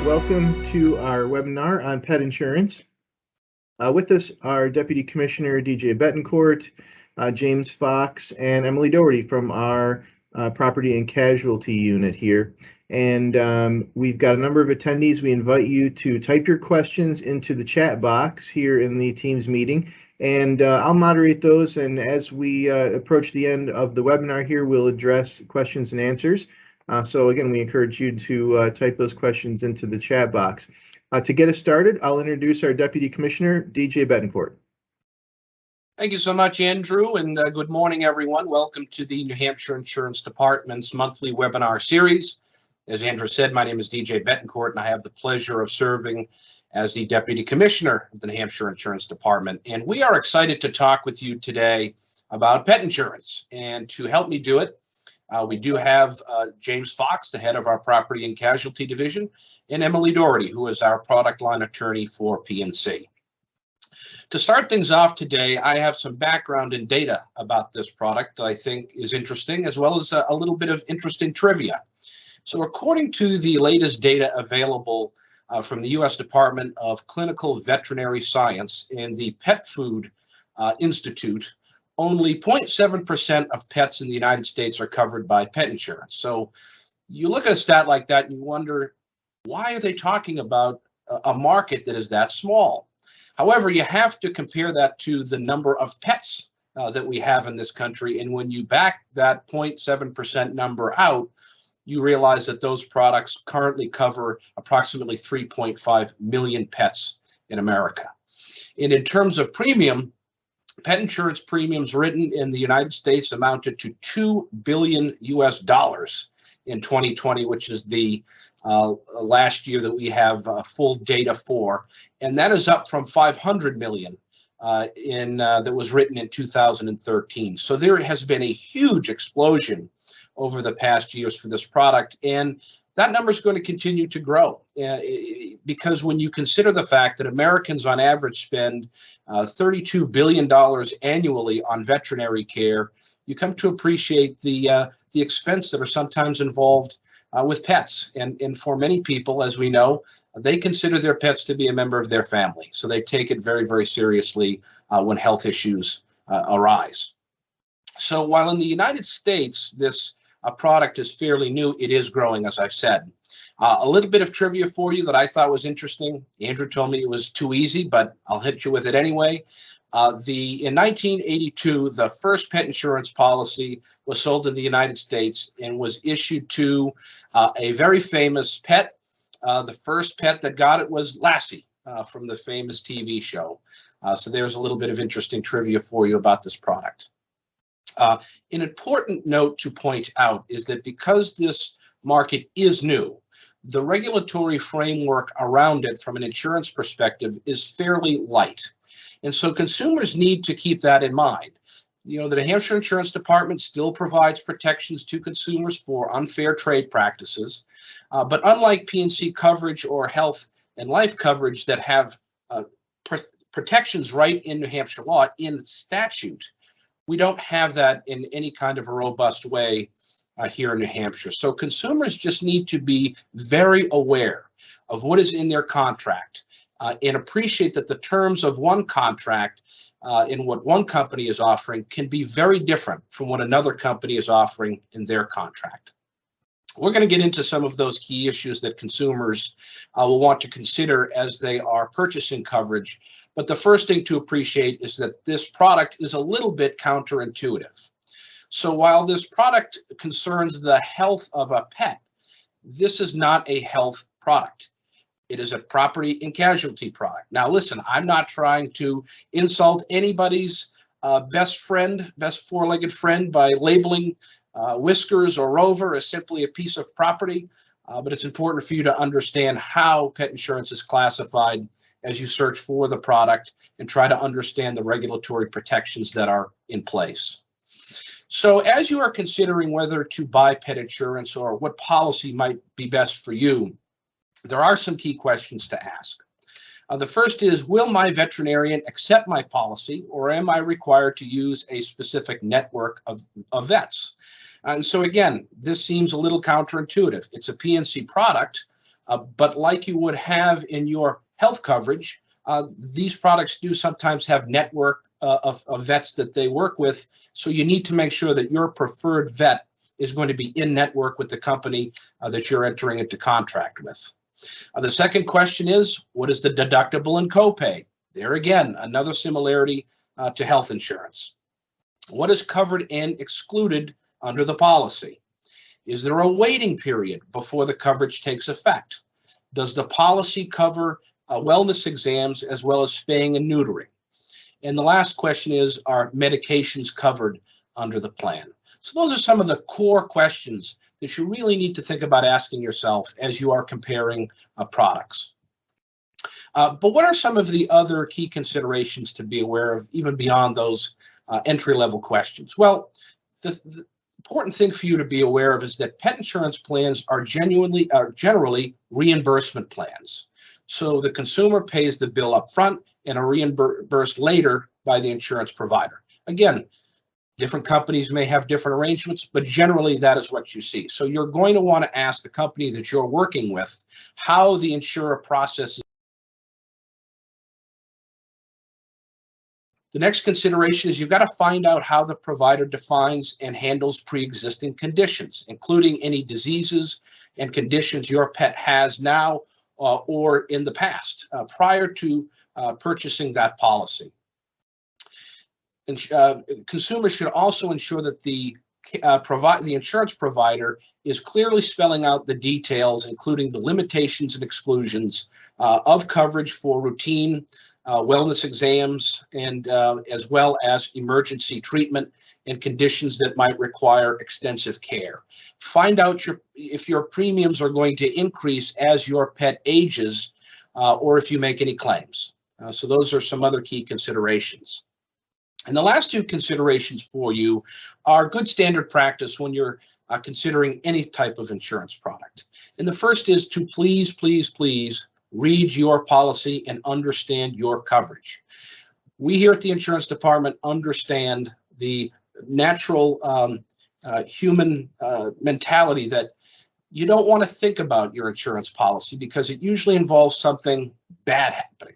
Welcome to our webinar on pet insurance. With us are Deputy Commissioner DJ Bettencourt, James Fox, and Emily Doherty from our Property and Casualty unit here. And we've got a number of attendees. We invite you to type your questions into the chat box here in the Teams meeting, and I'll moderate those. And as we approach the end of the webinar here, we'll address questions and answers. So again, we encourage you to type those questions into the chat box. To get us started, I'll introduce our Deputy Commissioner, DJ Bettencourt. Thank you so much, Andrew, and good morning, everyone. Welcome to the New Hampshire Insurance Department's monthly webinar series. As Andrew said, my name is DJ Bettencourt, and I have the pleasure of serving as the Deputy Commissioner of the New Hampshire Insurance Department. And we are excited to talk with you today about pet insurance. And to help me do it, we do have James Fox, the head of our Property and Casualty Division, and Emily Doherty, who is our product line attorney for P&C. To start things off today, I have some background and data about this product that I think is interesting, as well as a little bit of interesting trivia. So according to the latest data available from the U.S. Department of Clinical Veterinary Science and the Pet Food Institute, only 0.7% of pets in the United States are covered by pet insurance. So you look at a stat like that and you wonder, why are they talking about a market that is that small? However, you have to compare that to the number of pets that we have in this country. And when you back that 0.7% number out, you realize that those products currently cover approximately 3.5 million pets in America. And in terms of premium, pet insurance premiums written in the United States amounted to $2 billion in 2020, which is the last year that we have full data for, and that is up from $500 million that was written in 2013. So there has been a huge explosion over the past years for this product, and that number is going to continue to grow because when you consider the fact that Americans on average spend $32 billion annually on veterinary care, you come to appreciate the expense that are sometimes involved with pets. And for many people, as we know, they consider their pets to be a member of their family. So they take it very, very seriously when health issues arise. So while in the United States, this product is fairly new, it is growing, as I've said. A little bit of trivia for you that I thought was interesting. Andrew told me it was too easy, but I'll hit you with it anyway. In 1982, the first pet insurance policy was sold in the United States and was issued to a very famous pet. The first pet that got it was Lassie from the famous TV show. So there's a little bit of interesting trivia for you about this product. An important note to point out is that because this market is new, the regulatory framework around it from an insurance perspective is fairly light. And so consumers need to keep that in mind. You know, the New Hampshire Insurance Department still provides protections to consumers for unfair trade practices. But unlike P&C coverage or health and life coverage that have protections right in New Hampshire law, in statute, we don't have that in any kind of a robust way here in New Hampshire. So consumers just need to be very aware of what is in their contract and appreciate that the terms of one contract in what one company is offering can be very different from what another company is offering in their contract. We're going to get into some of those key issues that consumers will want to consider as they are purchasing coverage. But the first thing to appreciate is that this product is a little bit counterintuitive. So while this product concerns the health of a pet, this is not a health product. It is a property and casualty product. Now, listen, I'm not trying to insult anybody's best four-legged friend by labeling Whiskers or Rover as simply a piece of property. But it's important for you to understand how pet insurance is classified as you search for the product and try to understand the regulatory protections that are in place. So as you are considering whether to buy pet insurance or what policy might be best for you, there are some key questions to ask. The first is, will my veterinarian accept my policy, or am I required to use a specific network of vets? And so again, this seems a little counterintuitive. It's a P&C product, But like you would have in your health coverage, these products do sometimes have network of vets that they work with. So you need to make sure that your preferred vet is going to be in network with the company that you're entering into contract with. The second question is, what is the deductible and copay? There again, another similarity to health insurance. What is covered and excluded under the policy? Is there a waiting period before the coverage takes effect? Does the policy cover wellness exams as well as spaying and neutering? And the last question is, are medications covered under the plan? So those are some of the core questions that you really need to think about asking yourself as you are comparing products. But what are some of the other key considerations to be aware of, even beyond those entry-level questions? Well, the important thing for you to be aware of is that pet insurance plans are generally reimbursement plans. So the consumer pays the bill up front and are reimbursed later by the insurance provider. Again, different companies may have different arrangements, but generally that is what you see. So you're going to want to ask the company that you're working with how the insurer processes. The next consideration is you've got to find out how the provider defines and handles pre-existing conditions, including any diseases and conditions your pet has now or in the past, prior to purchasing that policy. Consumers should also ensure that the insurance provider is clearly spelling out the details, including the limitations and exclusions of coverage for routine wellness exams, and as well as emergency treatment and conditions that might require extensive care. Find out if your premiums are going to increase as your pet ages or if you make any claims. So those are some other key considerations. And the last two considerations for you are good standard practice when you're considering any type of insurance product. And the first is to please, please, please read your policy and understand your coverage. We here at the insurance department understand the natural human mentality that you don't want to think about your insurance policy because it usually involves something bad happening.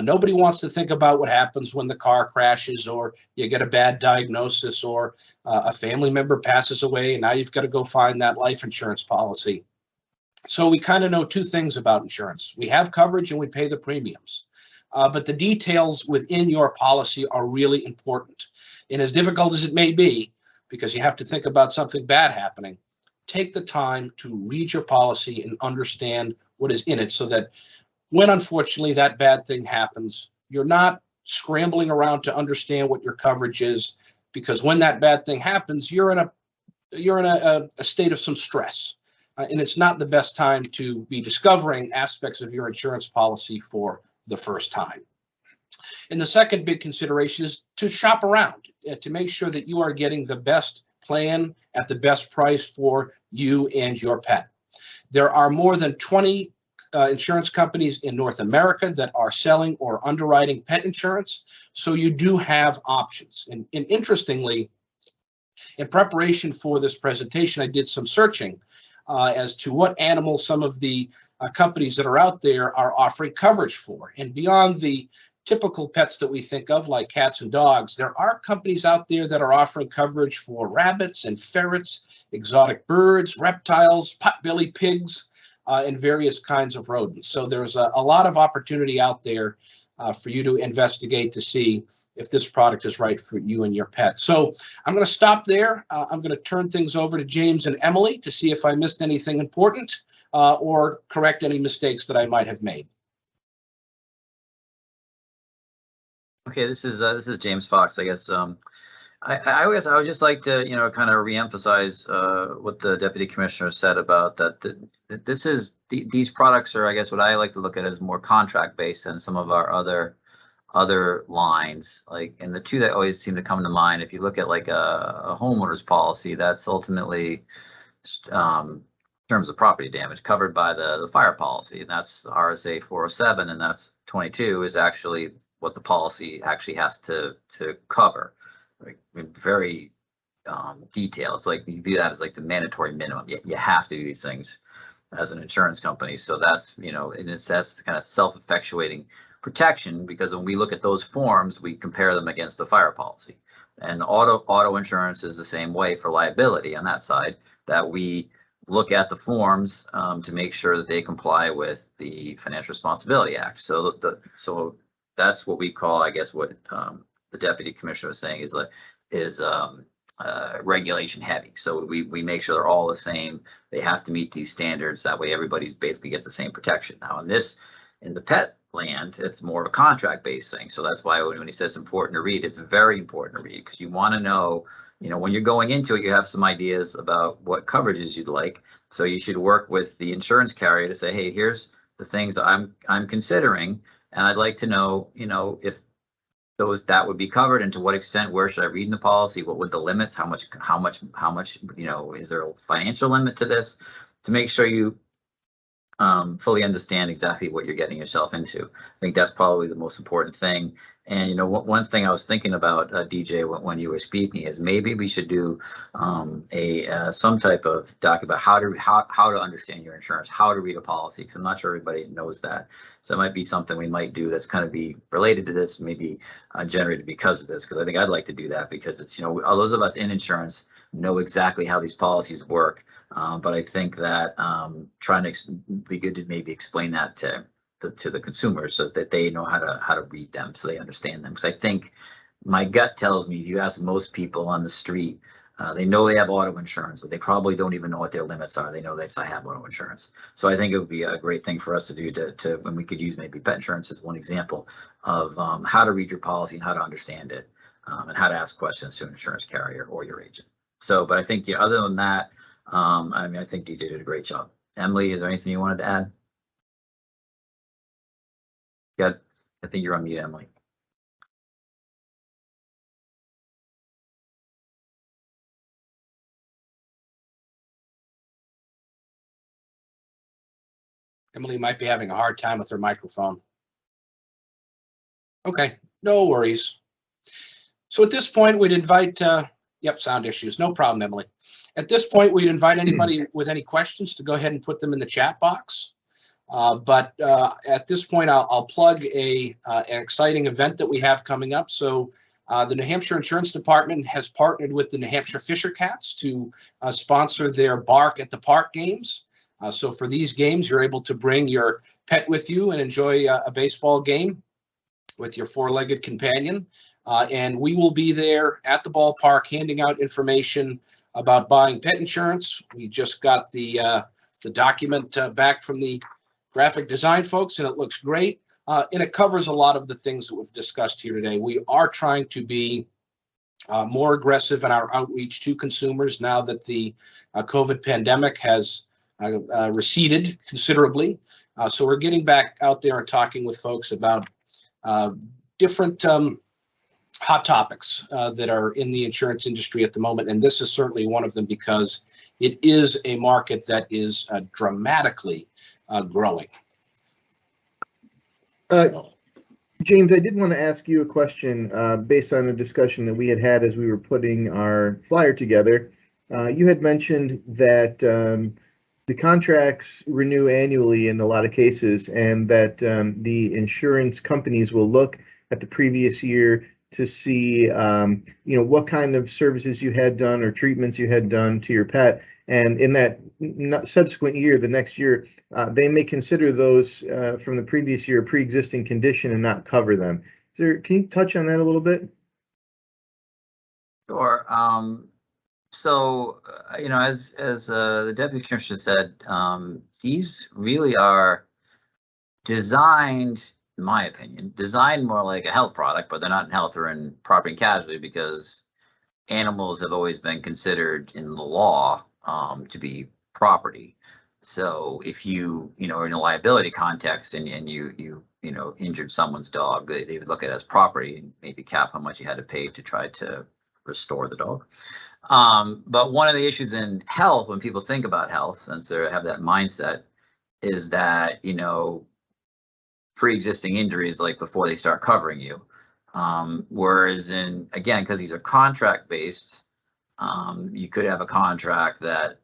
Nobody wants to think about what happens when the car crashes or you get a bad diagnosis or a family member passes away and now you've got to go find that life insurance policy. So we kind of know two things about insurance. We have coverage and we pay the premiums. But the details within your policy are really important. And as difficult as it may be, because you have to think about something bad happening, take the time to read your policy and understand what is in it so that when unfortunately that bad thing happens, you're not scrambling around to understand what your coverage is, because when that bad thing happens, you're in a state of some stress. And it's not the best time to be discovering aspects of your insurance policy for the first time. And the second big consideration is to shop around to make sure that you are getting the best plan at the best price for you and your pet. There are more than 20 insurance companies in North America that are selling or underwriting pet insurance. So you do have options. And interestingly, in preparation for this presentation, I did some searching as to what animals some of the companies that are out there are offering coverage for. And beyond the typical pets that we think of, like cats and dogs, there are companies out there that are offering coverage for rabbits and ferrets, exotic birds, reptiles, potbelly pigs, and various kinds of rodents. So there's a lot of opportunity out there for you to investigate to see if this product is right for you and your pet. So I'm going to stop there. I'm going to turn things over to James and Emily to see if I missed anything important or correct any mistakes that I might have made. Okay, this is James Fox. I guess I guess I would just like to kind of reemphasize what the deputy commissioner said about that. These products are, I guess, what I like to look at as more contract based than some of our other lines. Like, and the two that always seem to come to mind, if you look at like a homeowner's policy, that's ultimately in terms of property damage covered by the fire policy, and that's RSA 407, and that's 22 is actually what the policy actually has to cover. Like, very detailed. It's like you view that as like the mandatory minimum. You have to do these things. as an insurance company. So that's, you know, in a sense, kind of self-effectuating protection, because when we look at those forms, we compare them against the fire policy. And auto insurance is the same way for liability on that side, that we look at the forms to make sure that they comply with the Financial Responsibility Act. So so that's what we call, I guess, what the deputy commissioner was saying is regulation heavy. So we make sure they're all the same. They have to meet these standards. That way everybody's basically gets the same protection. Now in the pet land, it's more of a contract based thing. So that's why when he says it's important to read, it's very important to read, because you want to know, you know, when you're going into it, you have some ideas about what coverages you'd like. So you should work with the insurance carrier to say, hey, here's the things I'm considering, and I'd like to know, you know, if that would be covered, and to what extent, where should I read in the policy, what would the limits, how much, you know, is there a financial limit to this, to make sure you fully understand exactly what you're getting yourself into. I think that's probably the most important thing. And, you know, one thing I was thinking about, DJ, when you were speaking, is maybe we should do some type of document about how to understand your insurance, how to read a policy, because I'm not sure everybody knows that. So it might be something we might do that's kind of be related to this, maybe generated because of this, because I think I'd like to do that, because it's, you know, all those of us in insurance know exactly how these policies work. But I think that trying to be good to maybe explain that to the consumers, so that they know how to read them, so they understand them. Because I think my gut tells me, if you ask most people on the street, they know they have auto insurance, but they probably don't even know what their limits are. They know that I have auto insurance. So I think it would be a great thing for us to do to when we could use maybe pet insurance as one example of how to read your policy and how to understand it, and how to ask questions to an insurance carrier or your agent. So, but I think, yeah, other than that, I mean, I think DJ did a great job. Emily, is there anything you wanted to add? Yeah, I think you're on mute, Emily. Emily might be having a hard time with her microphone. Okay, no worries. So at this point, we'd invite, yep, sound issues, no problem, Emily. At this point, we'd invite anybody with any questions to go ahead and put them in the chat box. But at this point, I'll plug an exciting event that we have coming up. So the New Hampshire Insurance Department has partnered with the New Hampshire Fisher Cats to sponsor their Bark at the Park games. So for these games, you're able to bring your pet with you and enjoy a baseball game with your four-legged companion. And we will be there at the ballpark handing out information about buying pet insurance. We just got the document back from the graphic design folks, and it looks great. And it covers a lot of the things that we've discussed here today. We are trying to be more aggressive in our outreach to consumers now that the COVID pandemic has receded considerably. So we're getting back out there and talking with folks about different hot topics that are in the insurance industry at the moment. And this is certainly one of them, because it is a market that is dramatically growing. James, I did want to ask you a question based on a discussion that we had as we were putting our flyer together. You had mentioned that the contracts renew annually in a lot of cases, and that the insurance companies will look at the previous year to see, you know, what kind of services you had done or treatments you had done to your pet. And in that subsequent year, the next year, they may consider those from the previous year pre-existing condition and not cover them. So can you touch on that a little bit? Sure. So, you know, as the deputy commissioner said, these really are designed, in my opinion, designed more like a health product, but they're not in health or in property and casualty, because animals have always been considered in the law to be property. So if you know, are in a liability context and you know, injured someone's dog, they would look at it as property and maybe cap how much you had to pay to try to restore the dog. But one of the issues in health, when people think about health, since they have that mindset, is that, you know, pre-existing injuries, like before they start covering you. Whereas again, because these are contract based, you could have a contract that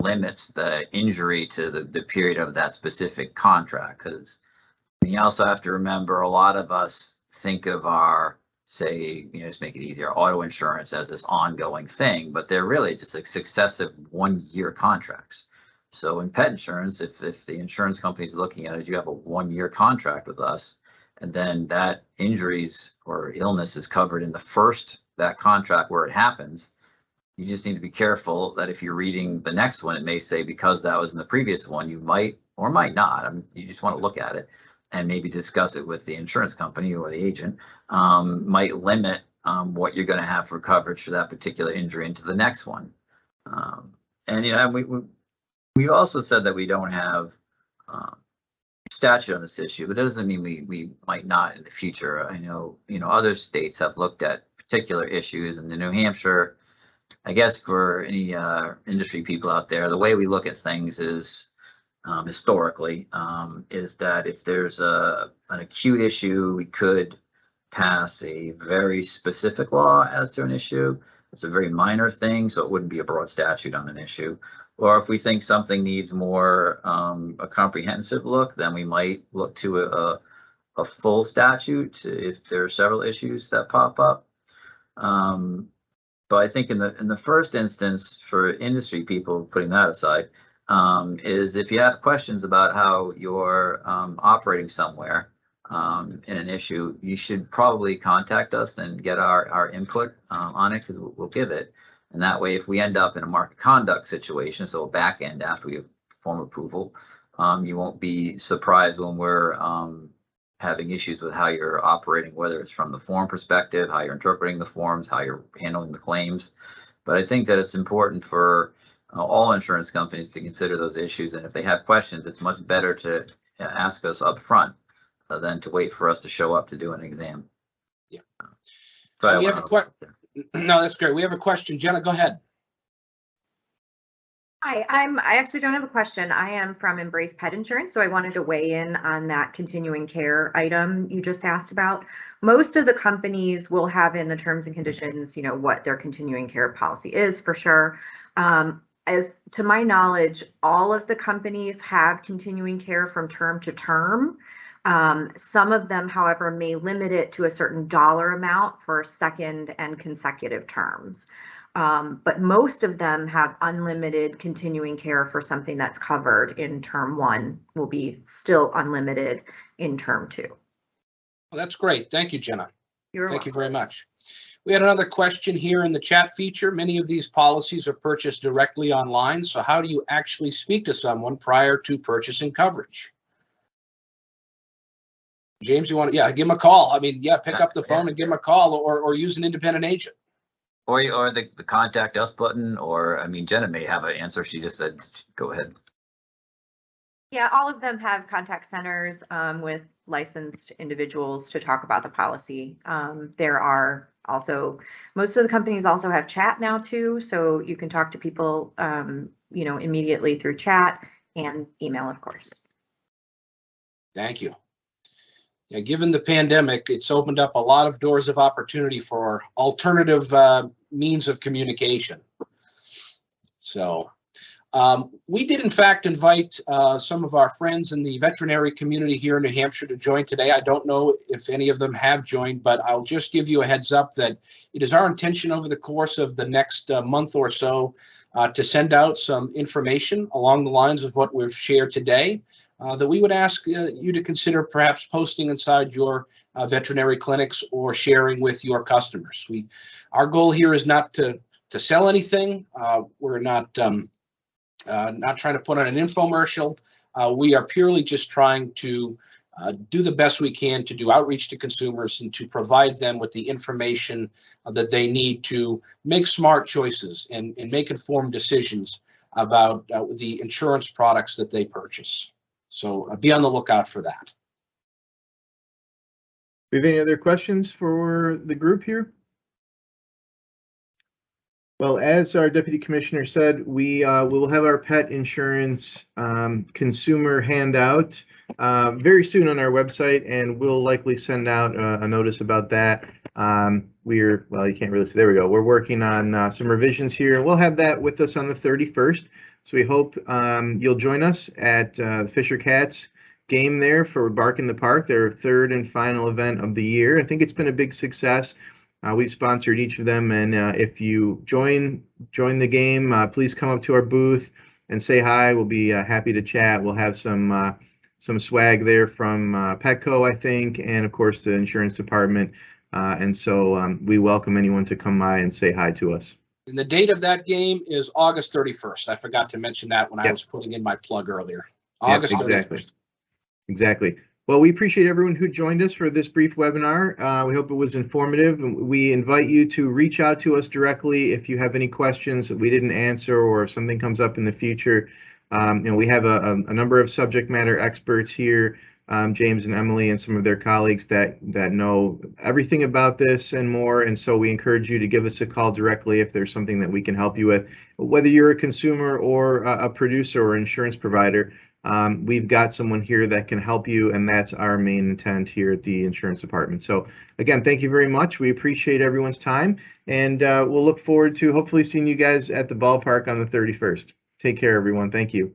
limits the injury to the period of that specific contract. Because you also have to remember, a lot of us think of our, say, just make it easier, auto insurance as this ongoing thing, but they're really just like successive 1-year contracts. So in pet insurance, if the insurance company is looking at it, you have a 1-year contract with us, and then that injuries or illness is covered in that contract where it happens. You just need to be careful that if you're reading the next one, it may say because that was in the previous one, you might or might not. I mean, you just want to look at it and maybe discuss it with the insurance company or the agent. Might limit what you're going to have for coverage for that particular injury into the next one. And we also said that we don't have statute on this issue, but that doesn't mean we might not in the future. I know, other states have looked at particular issues, and in New Hampshire, I guess for any industry people out there, the way we look at things is historically is that if there's an acute issue, we could pass a very specific law as to an issue. It's a very minor thing, so it wouldn't be a broad statute on an issue. Or if we think something needs more a comprehensive look, then we might look to a full statute if there are several issues that pop up. But I think in the first instance, for industry people, putting that aside, is if you have questions about how you're operating somewhere in an issue, you should probably contact us and get our input on it, because we'll give it. And that way, if we end up in a market conduct situation, so a back end after we have form approval, you won't be surprised when we're having issues with how you're operating, whether it's from the form perspective, how you're interpreting the forms, how you're handling the claims. But I think that it's important for all insurance companies to consider those issues. And if they have questions, it's much better to ask us up front than to wait for us to show up to do an exam. Yeah. So we have a question. No, that's great. We have a question. Jenna, go ahead. Hi, I actually don't have a question. I am from Embrace Pet Insurance, so I wanted to weigh in on that continuing care item you just asked about. Most of the companies will have in the terms and conditions, what their continuing care policy is for sure. As to my knowledge, all of the companies have continuing care from term to term. Some of them, however, may limit it to a certain dollar amount for second and consecutive terms. But most of them have unlimited continuing care for something that's covered in term 1 will be still unlimited in term 2. Well, that's great. Thank you, Jenna. Thank you very much. We had another question here in the chat feature. Many of these policies are purchased directly online. So how do you actually speak to someone prior to purchasing coverage? James, you want to, give him a call. I mean, pick up the phone and give him a call, or use an independent agent. Or the contact us button, or, Jenna may have an answer. She just said, go ahead. Yeah, all of them have contact centers with licensed individuals to talk about the policy. There are also, most of the companies also have chat now too, so you can talk to people, immediately through chat and email, of course. Thank you. Yeah, given the pandemic, it's opened up a lot of doors of opportunity for alternative means of communication. So we did, in fact, invite some of our friends in the veterinary community here in New Hampshire to join today. I don't know if any of them have joined, but I'll just give you a heads up that it is our intention over the course of the next month or so to send out some information along the lines of what we've shared today. That we would ask you to consider perhaps posting inside your veterinary clinics or sharing with your customers. Our goal here is not to sell anything. We're not trying to put on an infomercial. We are purely just trying to do the best we can to do outreach to consumers and to provide them with the information that they need to make smart choices and make informed decisions about the insurance products that they purchase. So be on the lookout for that. Do we have any other questions for the group here? Well, as our Deputy Commissioner said, we will have our pet insurance consumer handout very soon on our website, and we'll likely send out a notice about that. Well, you can't really see. There we go. We're working on some revisions here. We'll have that with us on the 31st. So we hope you'll join us at the Fisher Cats game there for Bark in the Park, their third and final event of the year. I think it's been a big success. We've sponsored each of them, and if you join the game, please come up to our booth and say hi. We'll be happy to chat. We'll have some swag there from Petco, I think, and of course the insurance department. And so we welcome anyone to come by and say hi to us. And the date of that game is August 31st. I forgot to mention that when I was putting in my plug earlier. August 31st. Exactly. Well, we appreciate everyone who joined us for this brief webinar. We hope it was informative. We invite you to reach out to us directly if you have any questions that we didn't answer or if something comes up in the future. We have a number of subject matter experts here, James and Emily and some of their colleagues that know everything about this and more. And so we encourage you to give us a call directly if there's something that we can help you with, whether you're a consumer or a producer or insurance provider. We've got someone here that can help you, and that's our main intent here at the insurance department. So again, thank you very much. We appreciate everyone's time, and we'll look forward to hopefully seeing you guys at the ballpark on the 31st. Take care, everyone. Thank you.